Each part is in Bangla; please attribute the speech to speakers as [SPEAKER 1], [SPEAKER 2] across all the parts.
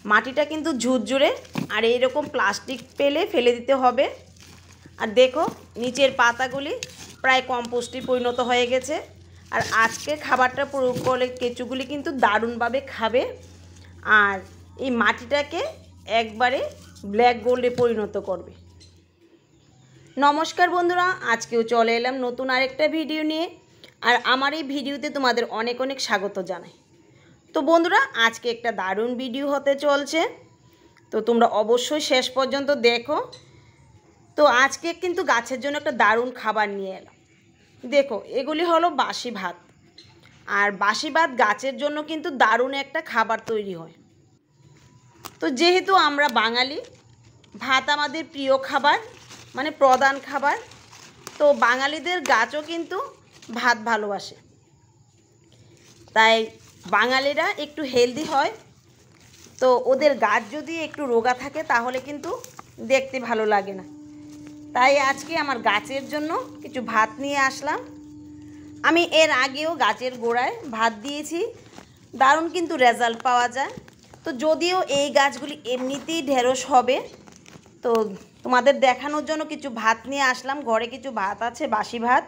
[SPEAKER 1] মাটিটা কিন্তু ঝুরঝুরে, আর এইরকম প্লাস্টিক পেলে ফেলে দিতে হবে। আর দেখো নিচের পাতাগুলি প্রায় কম্পোস্টে পরিণত হয়ে গেছে। আর আজকে খাবারটা প্রয়োগ করলে কেঁচুগুলি কিন্তু দারুণভাবে খাবে, আর এই মাটিটাকে একবারে ব্ল্যাক গোল্ডে পরিণত করবে। নমস্কার বন্ধুরা, আজকেও চলে এলাম নতুন আরেকটা ভিডিও নিয়ে। আর আমার এই ভিডিওতে তোমাদের অনেক অনেক স্বাগত জানাই। তো বন্ধুরা, আজকে একটা দারুণ ভিডিও হতে চলছে, তো তোমরা অবশ্যই শেষ পর্যন্ত দেখো। তো আজকে কিন্তু গাছের জন্য একটা দারুণ খাবার নিয়ে এলাম। দেখো, এগুলি হলো বাসি ভাত। আর বাসি ভাত গাছের জন্য কিন্তু দারুণ একটা খাবার তৈরি হয়। তো যেহেতু আমরা বাঙালি, ভাত আমাদের প্রিয় খাবার, মানে প্রধান খাবার। তো বাঙালিদের গাছও কিন্তু ভাত ভালোবাসে, তাই বাঙালিরা একটু হেলদি হয়। তো ওদের গাছ যদি একটু রোগা থাকে তাহলে কিন্তু দেখতে ভালো লাগে না। তাই আজকে আমার গাছের জন্য কিছু ভাত নিয়ে আসলাম। আমি এর আগেও গাছের গোড়ায় ভাত দিয়েছি, দারুণ কিন্তু রেজাল্ট পাওয়া যায়। তো যদিও এই গাছগুলি এমনিতেই ঢেঁড়স হবে, তো তোমাদের দেখানোর জন্য কিছু ভাত নিয়ে আসলাম। ঘরে কিছু ভাত আছে, বাসি ভাত,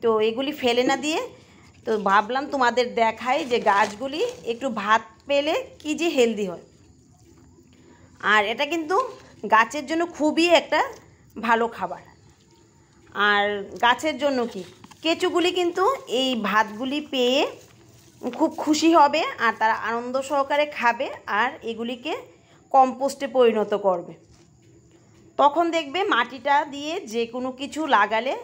[SPEAKER 1] তো এগুলি ফেলে না দিয়ে তো ভাবলাম তোমাদের দেখাই যে গাছগুলি একটু ভাত পেলে কী যে হেলদি হয়। আর এটা কিন্তু গাছের জন্য খুবই একটা ভালো খাবার। আর গাছের জন্য কি, কেঁচুগুলি কিন্তু এই ভাতগুলি পেয়ে খুব খুশি হবে, আর তারা আনন্দ সহকারে খাবে, আর এগুলিকে কম্পোস্টে পরিণত করবে। তখন দেখবে মাটিটা দিয়ে যে কোনো কিছু লাগালে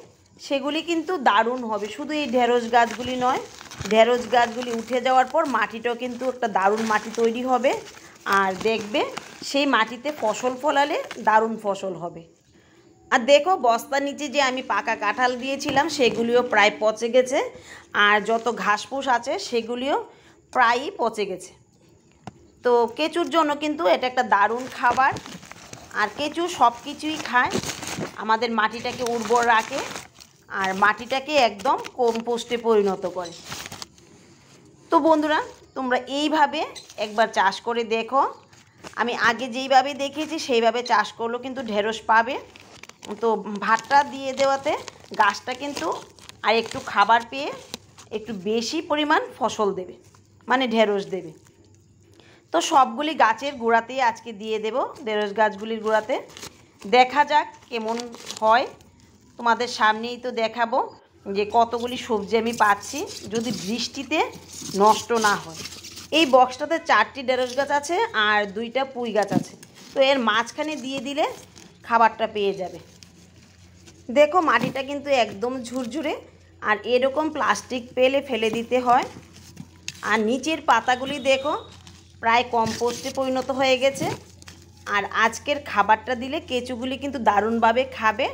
[SPEAKER 1] সেগুলি কিন্তু দারুণ হবে। শুধু এই ঢেঁড়স গাছগুলি নয়, ঢেঁড়স গাছগুলি উঠে যাওয়ার পর মাটিটাও কিন্তু একটা দারুণ মাটি তৈরি হবে, আর দেখবে সেই মাটিতে ফসল ফলালে দারুণ ফসল হবে। আর দেখো, বস্তার নিচে যে আমি পাকা কাঁঠাল দিয়েছিলাম সেগুলিও প্রায় পচে গেছে, আর যত ঘাসফুস আছে সেগুলিও প্রায়ই পচে গেছে। তো কেঁচুর জন্য কিন্তু এটা একটা দারুণ খাবার। আর কেঁচু সব কিছুই খায়, আমাদের মাটিটাকে উর্বর রাখে, আর মাটিটাকে একদম কম্পোস্টে পরিণত করে। তো বন্ধুরা, তোমরা এইভাবে একবার চাষ করে দেখো। আমি আগে যেইভাবে দেখেছি সেইভাবে চাষ করলেও কিন্তু ঢেঁড়স পাবে। তো ভাতটা দিয়ে দেওয়াতে গাছটা কিন্তু আর একটু খাবার পেয়ে একটু বেশি পরিমাণ ফসল দেবে, মানে ঢেঁড়স দেবে। তো সবগুলি গাছের গোড়াতেই আজকে দিয়ে দেব, ঢেঁড়স গাছগুলির গোড়াতে। দেখা যাক কেমন হয়, তোমাদের সামনেই তো দেখাবো যে কতগুলি সবজি আমি পাচ্ছি, যদি বৃষ্টিতে নষ্ট না হয়। এই বক্সটাতে 4টি ঢেঁড়স গাছ আছে আর 2টা পুঁই গাছ আছে, তো এর মাঝখানে দিয়ে দিলে খাবারটা পেয়ে যাবে। দেখো, মাটিটা কিন্তু একদম ঝুরঝুরে, আর এরকম প্লাস্টিক পেলে ফেলে দিতে হয়। আর নিচের পাতাগুলি দেখো প্রায় কম্পোস্টে পরিণত হয়ে গেছে। আর আজকের খাবারটা দিলে কেঁচুগুলি কিন্তু দারুণভাবে খাবে,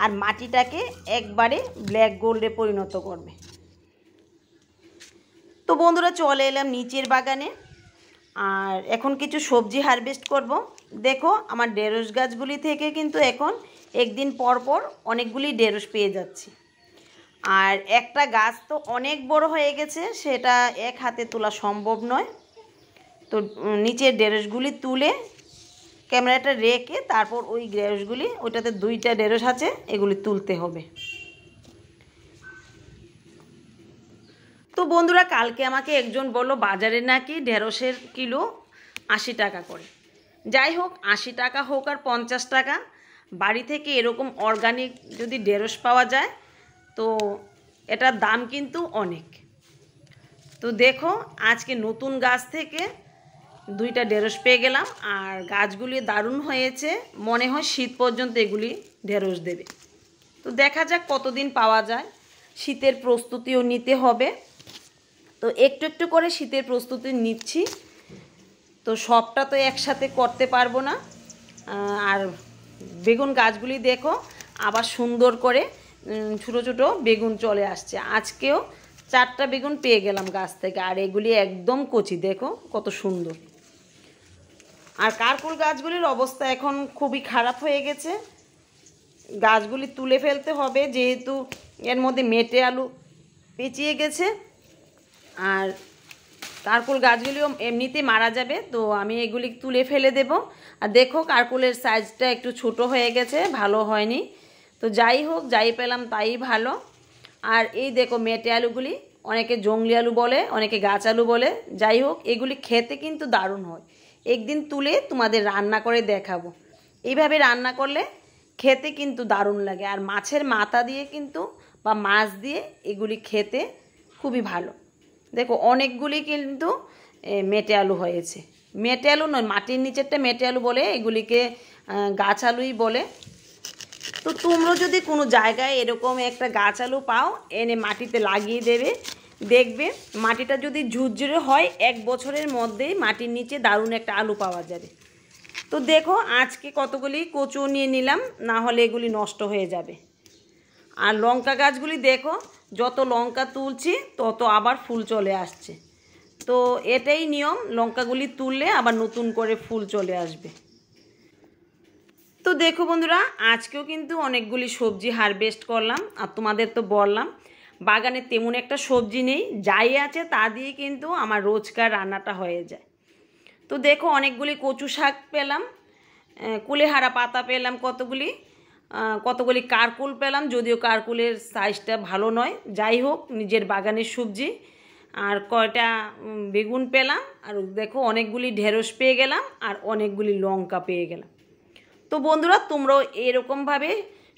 [SPEAKER 1] আর মাটিটাকে একবারে ব্ল্যাক গোল্ডে পরিণত করবে। তো বন্ধুরা, চলে এলাম নিচের বাগানে, আর এখন কিছু সবজি হারভেস্ট করব। দেখো, আমার ঢেঁড়স গাছগুলি থেকে কিন্তু এখন একদিন পর পর অনেকগুলি ঢেঁড়স পেয়ে যাচ্ছি। আর একটা গাছ তো অনেক বড় হয়ে গেছে, সেটা এক হাতে তোলা সম্ভব নয়। তো নিচের ঢেঁড়সগুলি তুলে ক্যামেরাটা রেখে তারপর ওই ঢেঁড়সগুলি, ওইটাতে 2টা ঢেঁড়স আছে, এগুলি তুলতে হবে। তো বন্ধুরা, কালকে আমাকে একজন বলল বাজারে নাকি ঢেঁড়সের কিলো 80 টাকা করে। যাই হোক, 80 টাকা হোক আর 50 টাকা, বাড়ি থেকে এরকম অর্গানিক যদি ঢেঁড়স পাওয়া যায় তো এটার দাম কিন্তু অনেক। তো দেখো, আজকে নতুন গাছ থেকে 2টা ঢেঁড়স পেয়ে গেলাম, আর গাছগুলি দারুণ হয়েছে। মনে হয় শীত পর্যন্ত এগুলি ঢেঁড়স দেবে। তো দেখা যাক কতদিন পাওয়া যায়, শীতের প্রস্তুতিও নিতে হবে। তো একটু একটু করে শীতের প্রস্তুতি নিচ্ছি, তো সবটা তো একসাথে করতে পারবো না। আর বেগুন গাছগুলি দেখো আবার সুন্দর করে ছোটো ছোটো বেগুন চলে আসছে। আজকেও 4টা বেগুন পেয়ে গেলাম গাছ থেকে, আর এগুলি একদম কচি, দেখো কত সুন্দর। আর কারকুল গাছগুলির অবস্থা এখন খুবই খারাপ হয়ে গেছে, গাছগুলি তুলে ফেলতে হবে, যেহেতু এর মধ্যে মেটে আলু পেঁচিয়ে গেছে। আর কারকুল গাছগুলিও এমনিতেই মারা যাবে, তো আমি এগুলি তুলে ফেলে দেব। আর দেখো কারকুলের সাইজটা একটু ছোট হয়ে গেছে, ভালো হয়নি। তো যাই হোক, যাই পেলাম তাই ভালো। আর এই দেখো মেটে আলুগুলি, অনেকে জংলি আলু বলে, অনেকে গাছ আলু বলে, যাই হোক এগুলি খেতে কিন্তু দারুণ হয়। একদিন তুলে তোমাদের রান্না করে দেখাবো। এইভাবে রান্না করলে খেতে কিন্তু দারুণ লাগে। আর মাছের মাথা দিয়ে কিন্তু বা মাছ দিয়ে এগুলি খেতে খুবই ভালো। দেখো অনেকগুলি কিন্তু মেটে আলু হয়েছে। মেটে আলু নয়, মাটির নিচেরটা মেটে আলু বলে, এগুলিকে গাছ আলুই বলে। তো তোমরা যদি কোনো জায়গায় এরকম একটা গাছ আলু পাও, এনে মাটিতে লাগিয়ে দেবে, দেখবে মাটিটা যদি ঝুরঝুরে হয় 1 বছরের মধ্যেই মাটির নিচে দারুণ একটা আলু পাওয়া যাবে। তো দেখো আজকে কতগুলি কচু নিয়ে নিলাম, না হলে এগুলি নষ্ট হয়ে যাবে। আর লঙ্কা গাছগুলি দেখো, যত লঙ্কা তুলছি তত আবার ফুল চলে আসছে। তো এটাই নিয়ম, লঙ্কাগুলি তুললে আবার নতুন করে ফুল চলে আসবে। তো দেখো বন্ধুরা, আজকেও কিন্তু অনেকগুলি সবজি হারভেস্ট করলাম। আর তোমাদের তো বললাম বাগানে তেমন একটা সবজি নেই, যাই আছে তা দিয়ে কিন্তু আমার রোজকার রান্নাটা হয়ে যায়। তো দেখো অনেকগুলি কচু শাক পেলাম, কুলেহারা পাতা পেলাম কতগুলি কারকুল পেলাম, যদিও কারকুলের সাইজটা ভালো নয়, যাই হোক নিজের বাগানের সবজি। আর কয়টা বেগুন পেলাম, আর দেখো অনেকগুলি ঢেঁড়স পেয়ে গেলাম, আর অনেকগুলি লঙ্কা পেয়ে গেলাম। তো বন্ধুরা তোমরাও এরকমভাবে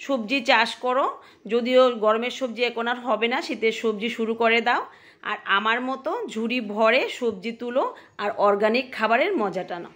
[SPEAKER 1] সবজি চাষ করো, যদিও গরমের সবজি এখন আর হবে না, শীতের সবজি শুরু করে দাও। আর আমার মতো ঝুড়ি ভরে সবজি তুলো আর অর্গানিক খাবারের মজাটা নাও।